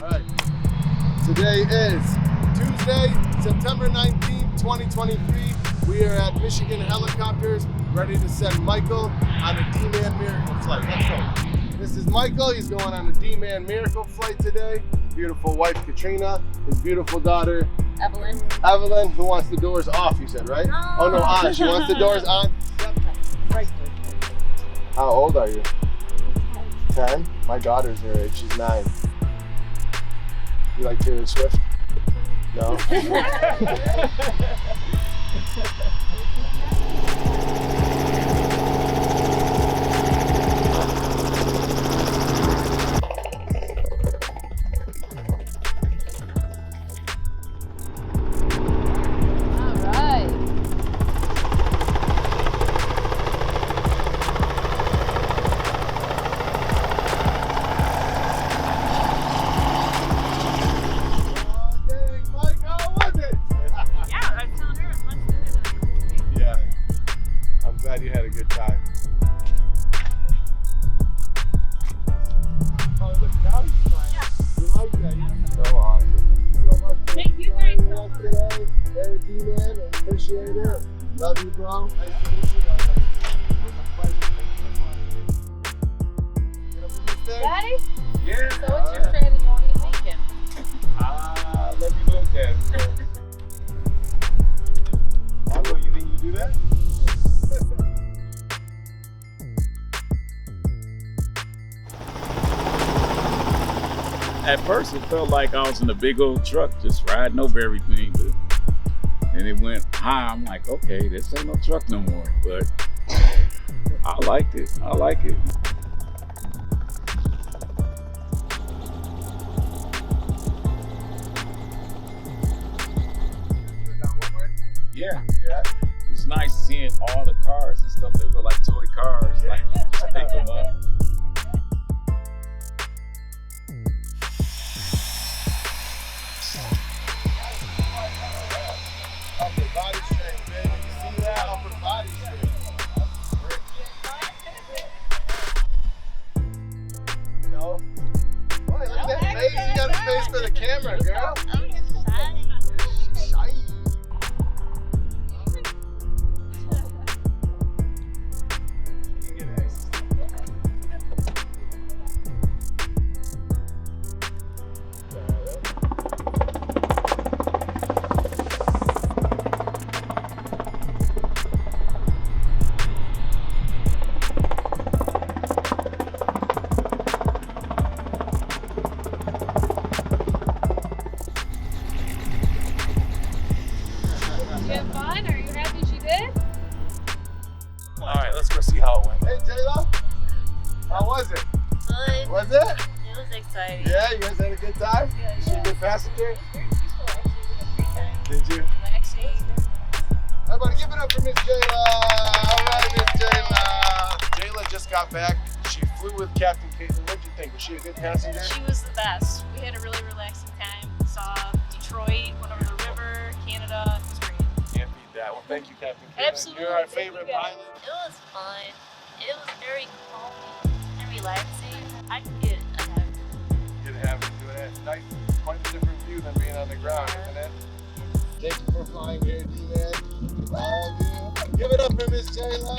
All right. Today is Tuesday, September 19th, 2023. We are at Michigan Helicopters, ready to send Michael on a D-Man Miracle flight. Let's go. This is Michael. He's going on a D-Man Miracle flight today. Beautiful wife, Katrina. His beautiful daughter, Evelyn. Evelyn, who wants the doors off, you said, right? No. Oh, no, on. She wants the doors on. Right. How old are you? 10? My daughter's her age. She's 9. You like Taylor Swift? No? Glad you had a good time. Oh, look, now he's fine. Yeah. You like that? You're so awesome. So much for Thank you guys so much today. Very D-Man, appreciate it. Love you, bro. Nice to meet you. It was a pleasure. Thank you so much. Daddy? Yeah. So what's your strategy? What are you thinking? Let me look at it. Margo, you think you do that? At first, it felt like I was in a big old truck just riding over everything, but then it went high. I'm like, okay, this ain't no truck no more, but I liked it. I like it. Yeah. It was nice seeing all the cars and stuff. They were like toy cars, like just pick them up. Upper body strength, baby. You see that? Upper body strength. No? Boy, look at that face. You got a face for the camera, girl. I'm just shy. She's shy. You have fun? Are you happy she did? All right, let's go see how it went. Hey, J-Lo. How was it? Good. Was it? It was exciting. Yeah, you guys had a good time? Yeah, Was she a good passenger? Very peaceful, actually. We had a great time. Did you? Relaxing. Everybody give it up for Miss Jayla. All right, Miss Jayla. Jayla just got back. She flew with Captain Caitlin. What'd you think? Was she a good passenger? She was the best. We had a really relaxing time. Saw Detroit, went over the river, Canada. It was great. Can't beat that. Well, thank you, Captain Caitlin. Absolutely. You're our Thank favorite you, guys. pilot. It was fun. It was very calming and relaxing. I could get ahead. Good to have you doing it. Nice, quite a different view than being on the ground, isn't it? Thank you for flying here, D-Man. Love you. Give it up for Miss Jayla.